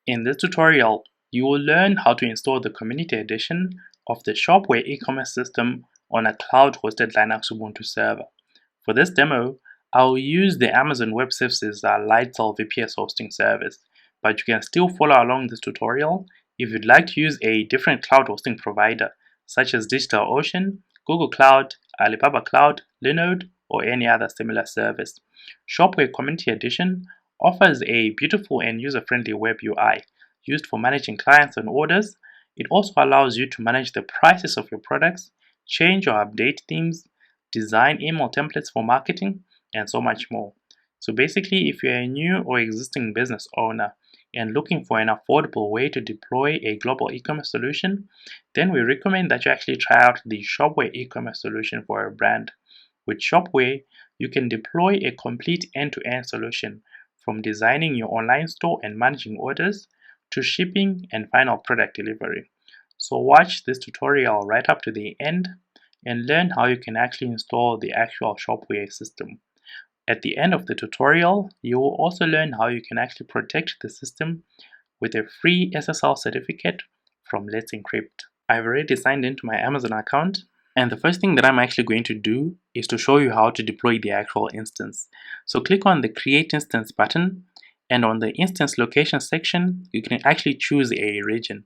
In this tutorial, you will learn how to install the community edition of the shopware e-commerce system on a cloud-hosted Linux Ubuntu server. For this demo, I'll use the Amazon Web Services Lightsail VPS hosting service, but you can still follow along this tutorial if you'd like to use a different cloud hosting provider, such as DigitalOcean, Google Cloud, Alibaba Cloud, Linode, or any other similar service. Shopware Community Edition offers a beautiful and user-friendly web UI used for managing clients and orders. It also allows you to manage the prices of your products, change or update themes, design email templates for marketing, and so much more. So basically, if you're a new or existing business owner and looking for an affordable way to deploy a global e-commerce solution, then we recommend that you actually try out the Shopware e-commerce solution for a brand. With Shopware, you can deploy a complete end-to-end solution from designing your online store and managing orders to shipping and final product delivery. So watch this tutorial right up to the end and learn how you can actually install the actual Shopware system. At the end of the tutorial, you will also learn how you can actually protect the system with a free SSL certificate from letsencrypt. I've already signed into my Amazon account, and the first thing that I'm actually going to do is to show you how to deploy the actual instance. So click on the Create Instance button, and on the Instance Location section, you can actually choose a region.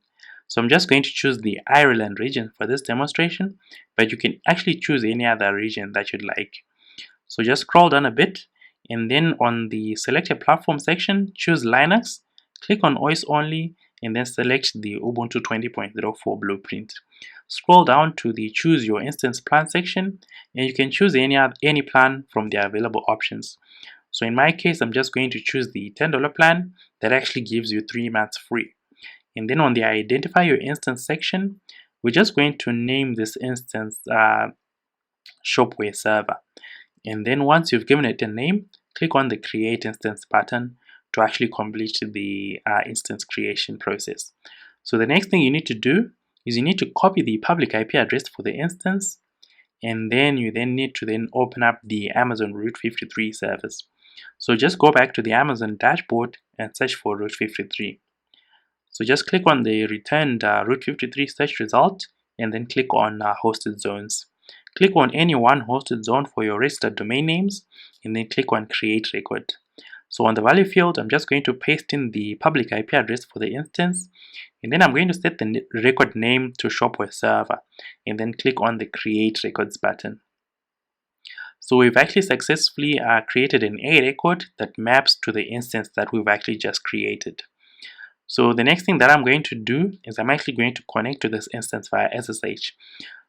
So I'm just going to choose the Ireland region for this demonstration, but you can actually choose any other region that you'd like. So just scroll down a bit, and then on the Select a Platform section, choose Linux, click on OS Only, and then select the Ubuntu 20.04 blueprint. Scroll down to the Choose Your Instance Plan section, and you can choose any plan from the available options. So in my case, I'm just going to choose the $10 plan that actually gives you 3 months free. And then on the Identify Your Instance section, we're just going to name this instance Shopware Server. And then once you've given it a name, click on the Create Instance button to actually complete the instance creation process. So the next thing you need to do is you need to copy the public IP address for the instance, and then you need to open up the Amazon Route 53 service. So just go back to the Amazon dashboard and search for Route 53. So just click on the returned Route 53 search result, and then click on hosted zones. Click on any one hosted zone for your registered domain names, and then click on Create Record. So on the value field, I'm just going to paste in the public IP address for the instance, and then I'm going to set the record name to Shopware Server, and then click on the Create Records button. So we've actually successfully created an A record that maps to the instance that we've actually just created. So the next thing that I'm going to do is I'm actually going to connect to this instance via SSH.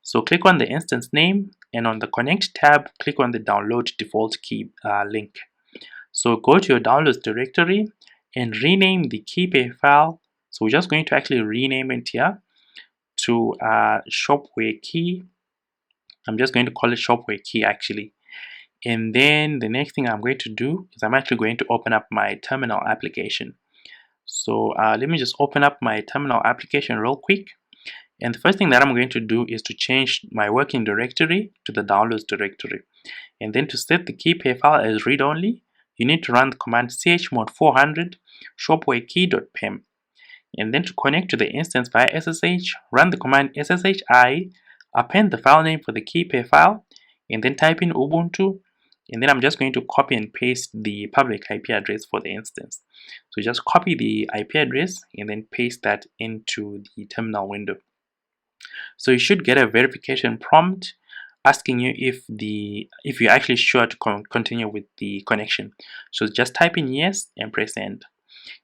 So click on the instance name, and on the Connect tab, click on the Download Default Key link. So go to your Downloads directory and rename the keypair file. So we're just going to actually rename it here to Shopware Key. I'm just going to call it Shopware Key actually. And then the next thing I'm going to do is I'm actually going to open up my terminal application. So let me just open up my terminal application real quick. And the first thing that I'm going to do is to change my working directory to the downloads directory. And then to set the keypair file as read-only, you need to run the command chmod 400 shopwarekey.pem. And then to connect to the instance via SSH, run the command sshi, append the file name for the keypair file, and then type in Ubuntu. And then I'm just going to copy and paste the public IP address for the instance. So just copy the IP address and then paste that into the terminal window. So you should get a verification prompt asking you if you're actually sure to continue with the connection. So just type in yes and press end,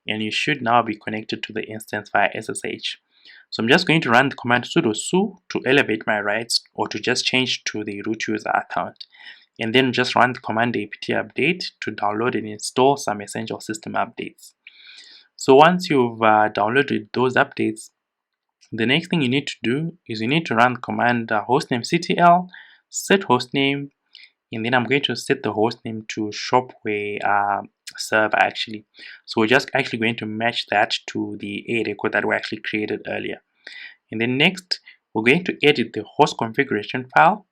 and you should now be connected to the instance via SSH. So I'm just going to run the command sudo su to elevate my rights or to just change to the root user account, and then just run the command apt update to download and install some essential system updates. So once you've downloaded those updates, the next thing you need to do is you need to run the command hostnamectl set hostname, and then I'm going to set the hostname to Shopware server actually. So we're just actually going to match that to the A record that we actually created earlier. And then next, we're going to edit the host configuration file.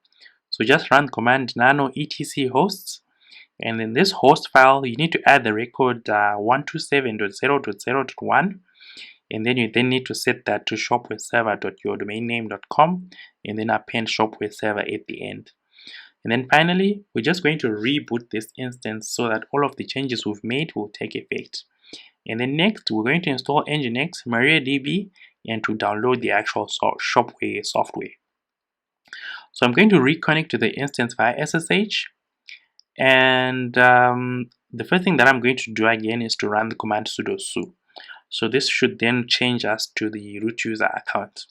So just run command nano etc hosts, And in this host file, you need to add the record 127.0.0.1, and then you need to set that to shopwareserver.yourdomainname.com, and then append shopware server at the end. And then finally, we're just going to reboot this instance so that all of the changes we've made will take effect. And then next, we're going to install Nginx, MariaDB, and to download the actual shopware software. So I'm going to reconnect to the instance via SSH. And the first thing that I'm going to do again is to run the command sudo su. So this should then change us to the root user account.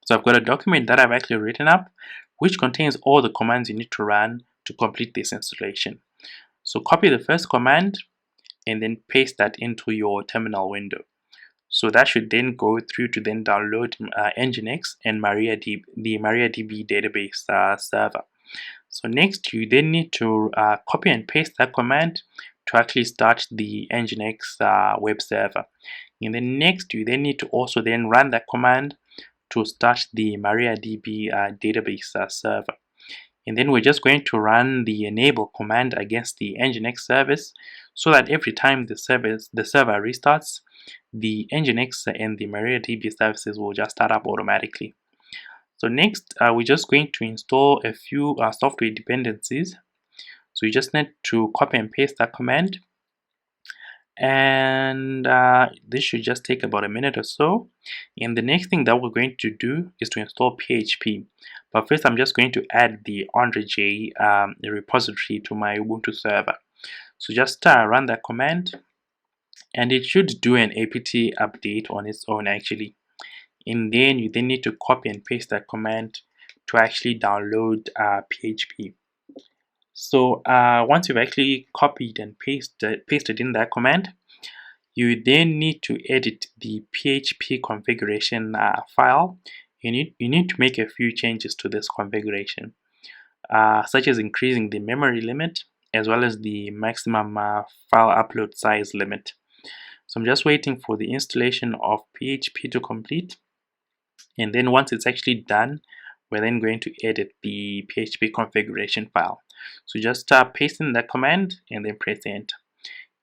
So I've got a document that I've actually written up, which contains all the commands you need to run to complete this installation. So copy the first command and then paste that into your terminal window. So that should then go through to then download Nginx and MariaDB, the MariaDB database server. So next, you then need to copy and paste that command to actually start the Nginx web server. And then next, you then need to also then run that command to start the MariaDB database server. And then we're just going to run the enable command against the Nginx service so that every time the server restarts, the Nginx and the MariaDB services will just start up automatically. So next, we're just going to install a few software dependencies. So you just need to copy and paste that command. And this should just take about a minute or so. And the next thing that we're going to do is to install PHP. But first, I'm just going to add the Andre.j repository to my Ubuntu server. So just run that command, and it should do an apt update on its own actually. And then you then need to copy and paste that command to actually download PHP. So once you've actually copied and pasted in that command, you then need to edit the PHP configuration file. You need to make a few changes to this configuration, such as increasing the memory limit as well as the maximum file upload size limit. So I'm just waiting for the installation of PHP to complete. And then once it's actually done, we're then going to edit the PHP configuration file. So just paste in that command and then press enter.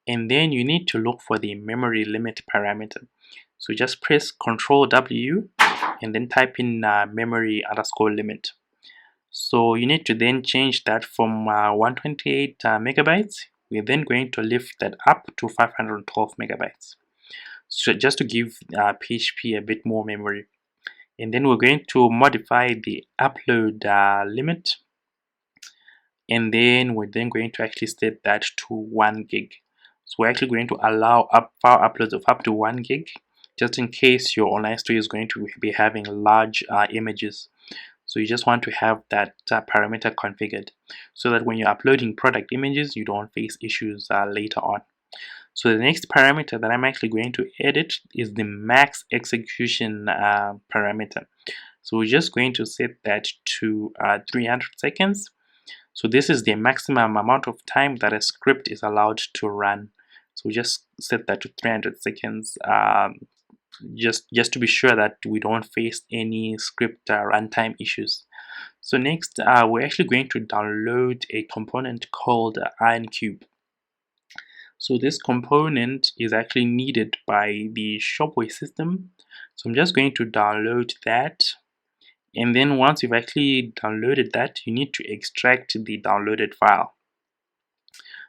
And then you need to look for the memory limit parameter. So just press Ctrl W and then type in memory underscore limit. So you need to then change that from 128 megabytes. We're then going to lift that up to 512 megabytes. So just to give PHP a bit more memory. And then we're going to modify the upload limit, and then we're then going to actually set that to 1 gig. So we're actually going to allow file uploads of up to 1 gig, just in case your online store is going to be having large images. So you just want to have that parameter configured so that when you're uploading product images, you don't face issues later on. So the next parameter that I'm actually going to edit is the max execution parameter. So we're just going to set that to 300 seconds. So this is the maximum amount of time that a script is allowed to run. So we just set that to 300 seconds just to be sure that we don't face any script runtime issues. So next, we're actually going to download a component called IronCube. So this component is actually needed by the shopware system. So I'm just going to download that. And then once you've actually downloaded that, you need to extract the downloaded file.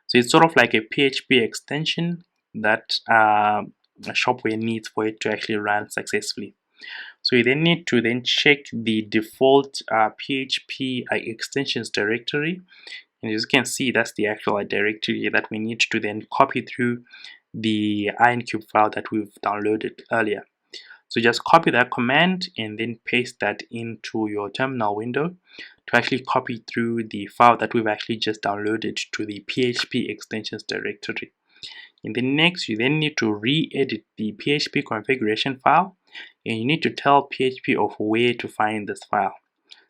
So it's sort of like a PHP extension that shopware needs for it to actually run successfully. So you then need to then check the default PHP extensions directory. And as you can see, that's the actual directory that we need to then copy through the IronCube file that we've downloaded earlier. So just copy that command and then paste that into your terminal window to actually copy through the file that we've actually just downloaded to the PHP extensions directory. And then next, you then need to re-edit the PHP configuration file, and you need to tell PHP of where to find this file.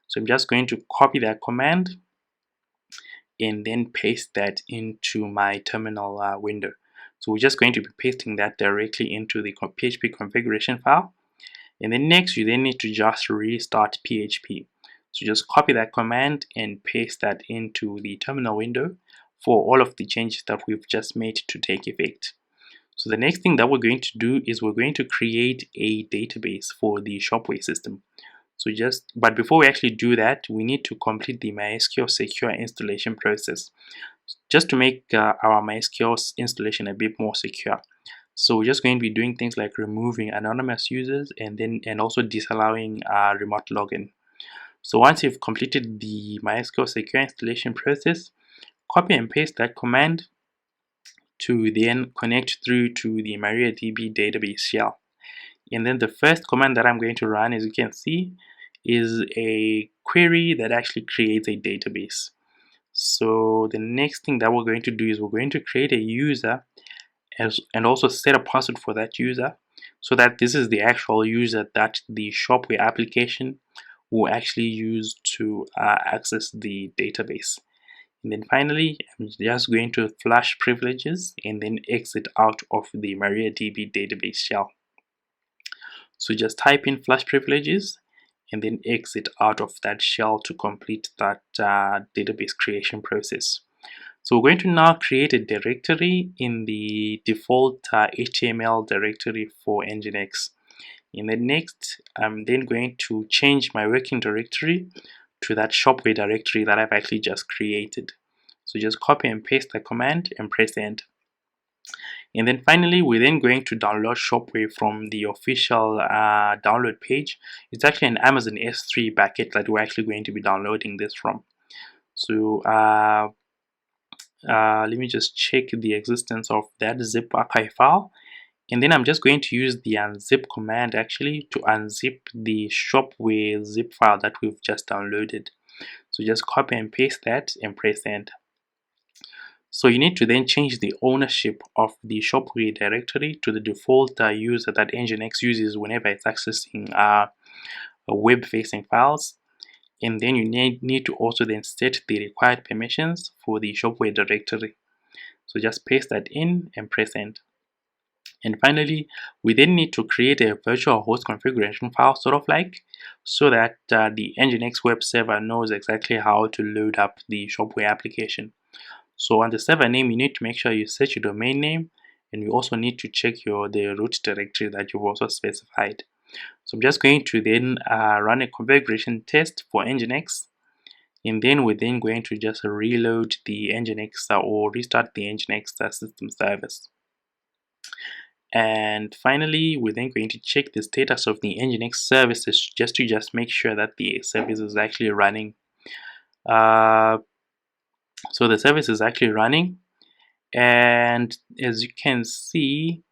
So I'm just going to copy that command and then paste that into my terminal window. So we're just going to be pasting that directly into the PHP configuration file. And then next, you then need to just restart PHP. So just copy that command and paste that into the terminal window, for all of the changes that we've just made to take effect. So the next thing that we're going to do is we're going to create a database for the shopware system. But before we actually do that, we need to complete the MySQL secure installation process, just to make our MySQL installation a bit more secure. So we're just going to be doing things like removing anonymous users and also disallowing remote login. So once you've completed the MySQL secure installation process, copy and paste that command to then connect through to the MariaDB database shell. And then the first command that I'm going to run, as you can see, is a query that actually creates a database. So the next thing that we're going to do is we're going to create a user and also set a password for that user, so that this is the actual user that the shopware application will actually use to access the database. And then finally, I'm just going to flash privileges and then exit out of the MariaDB database shell. So just type in flash privileges and then exit out of that shell to complete that database creation process. So we're going to now create a directory in the default HTML directory for Nginx. In the next, I'm then going to change my working directory to that shopware directory that I've actually just created. So just copy and paste the command and press enter. And then finally, we're then going to download shopware from the official download page. It's actually an Amazon S3 bucket that we're actually going to be downloading this from. So let me just check the existence of that zip archive file. And then I'm just going to use the unzip command actually to unzip the shopware zip file that we've just downloaded. So just copy and paste that and press enter. So you need to then change the ownership of the shopware directory to the default user that Nginx uses whenever it's accessing web-facing files. And then you need to also then set the required permissions for the shopware directory. So just paste that in and press enter. And finally, we then need to create a virtual host configuration file, so that the Nginx web server knows exactly how to load up the shopware application. So on the server name, you need to make sure you set your domain name, and you also need to check the root directory that you've also specified. So I'm just going to then run a configuration test for Nginx, and then we're then going to just reload the Nginx or restart the Nginx system service. And finally, we're then going to check the status of the Nginx services just to make sure that the service is actually running. So the service is actually running, and as you can see,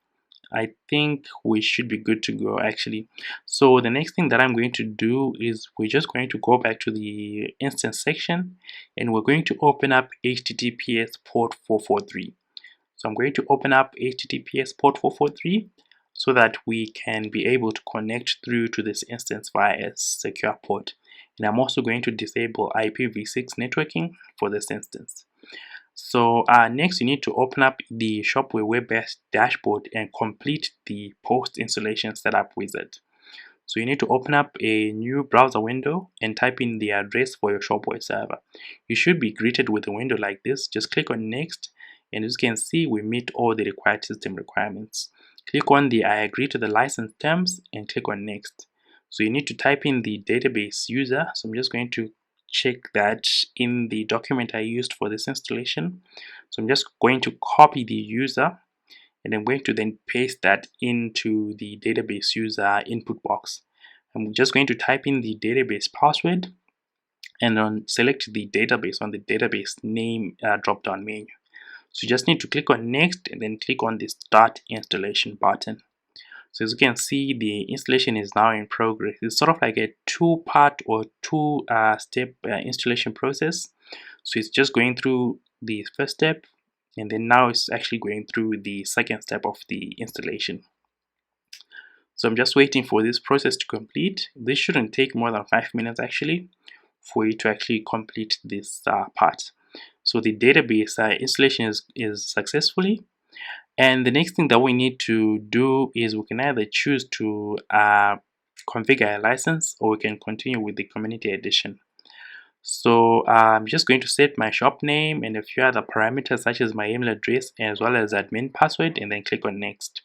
I think we should be good to go actually. So the next thing that I'm going to do is we're just going to go back to the instance section, and we're going to open up HTTPS port 443. So I'm going to open up HTTPS port 443 so that we can be able to connect through to this instance via a secure port. And I'm also going to disable IPv6 networking for this instance. So next, you need to open up the shopware web-based dashboard and complete the post installation setup wizard. So you need to open up a new browser window and type in the address for your shopware server. You should be greeted with a window like this. Just click on next, and as you can see, we meet all the required system requirements. Click on the I agree to the license terms and click on next. So you need to type in the database user. So I'm just going to check that in the document I used for this installation. So I'm just going to copy the user, and I'm going to then paste that into the database user input box. I'm just going to type in the database password and then select the database on the database name drop down menu. So you just need to click on next and then click on the start installation button. So as you can see, the installation is now in progress. It's sort of like a two-part or two-step installation process. So it's just going through the first step, and then now it's actually going through the second step of the installation. So I'm just waiting for this process to complete. This shouldn't take more than 5 minutes actually for it to actually complete this part. So the database installation is successfully. And the next thing that we need to do is we can either choose to configure a license, or we can continue with the community edition. So I'm just going to set my shop name and a few other parameters such as my email address as well as admin password, and then click on next.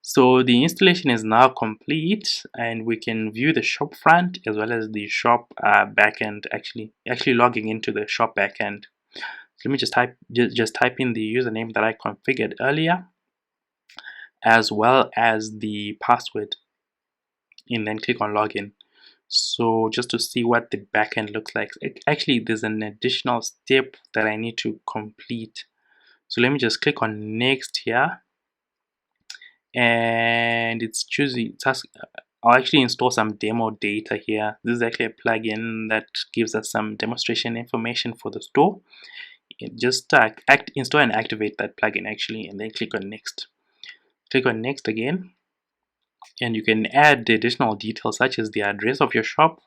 So the installation is now complete, and we can view the shop front as well as the shop backend. Actually logging into the shop backend. Let me just type in the username that I configured earlier, as well as the password, and then click on login. So just to see what the backend looks like. Actually, there's an additional step that I need to complete. So let me just click on next here, and it's choosing task. I'll actually install some demo data here. This is actually a plugin that gives us some demonstration information for the store. Just install and activate that plugin actually, and then click on next. Click on next again, and you can add the additional details such as the address of your shop,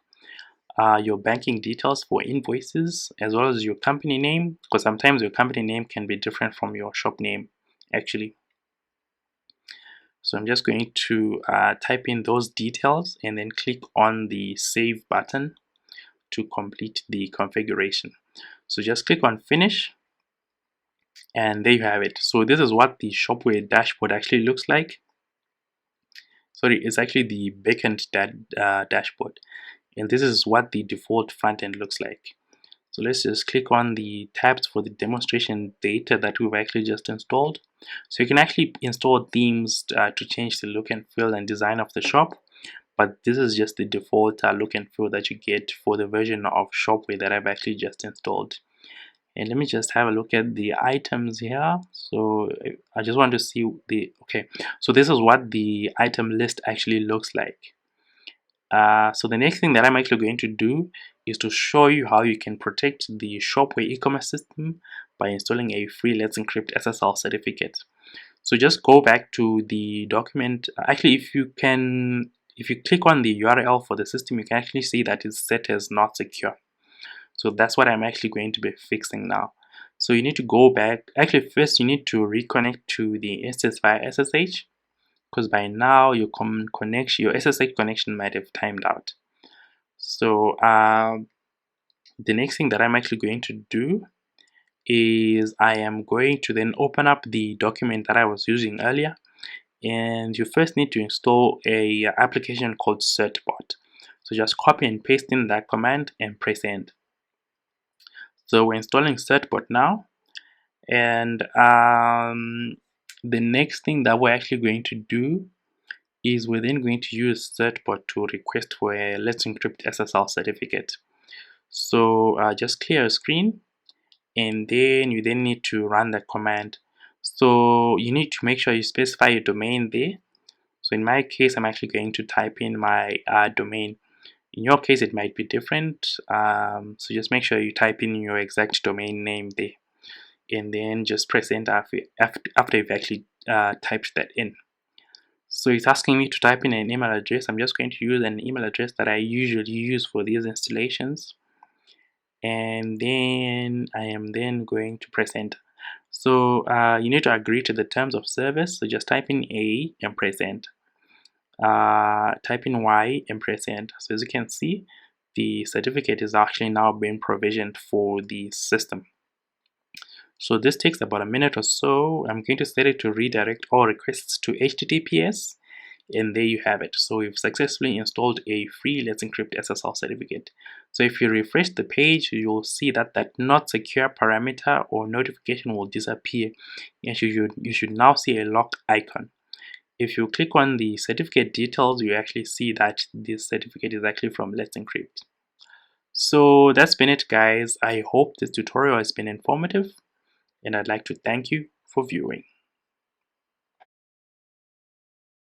your banking details for invoices, as well as your company name, because sometimes your company name can be different from your shop name actually. So I'm just going to type in those details and then click on the save button to complete the configuration. So just click on finish, and there you have it. So this is what the shopware dashboard actually looks like. Sorry, it's actually the backend dashboard, and this is what the default front end looks like. So let's just click on the tabs for the demonstration data that we've actually just installed. So you can actually install themes to change the look and feel and design of the shop, but this is just the default look and feel that you get for the version of shopware that I've actually just installed. And let me just have a look at the items here. So I just want to see so this is what the item list actually looks like. So the next thing that I'm actually going to do is to show you how you can protect the shopware e-commerce system by installing a free Let's Encrypt SSL certificate. So just go back to the document. Actually, if you click on the URL for the system, you can actually see that it's set as not secure. So that's what I'm actually going to be fixing now. So you need to go back. Actually, first you need to reconnect to the instance via SSH, because by now your SSH connection might have timed out. So the next thing that I'm actually going to do is I am going to then open up the document that I was using earlier, and you first need to install a application called certbot. So just copy and paste in that command and press end. So we're installing certbot now, and the next thing that we're actually going to do is we're then going to use certbot to request for a Let's Encrypt SSL certificate. So just clear a screen, and then you then need to run that command. So you need to make sure you specify your domain there. So in my case, I'm actually going to type in my domain. In your case, it might be different. So just make sure you type in your exact domain name there, and then just press enter after you've actually typed that in. So it's asking me to type in an email address. I'm just going to use an email address that I usually use for these installations, and then I am then going to press enter. So you need to agree to the terms of service. So just type in A and press enter. Type in Y and press enter. So as you can see, the certificate is actually now being provisioned for the system. So this takes about a minute or so. I'm going to set it to redirect all requests to HTTPS, and there you have it. So we've successfully installed a free Let's Encrypt SSL certificate. So if you refresh the page, you'll see that that not secure parameter or notification will disappear, and you should now see a lock icon. If you click on the certificate details, you actually see that this certificate is actually from Let's Encrypt. So that's been it, guys. I hope this tutorial has been informative, and I'd like to thank you for viewing.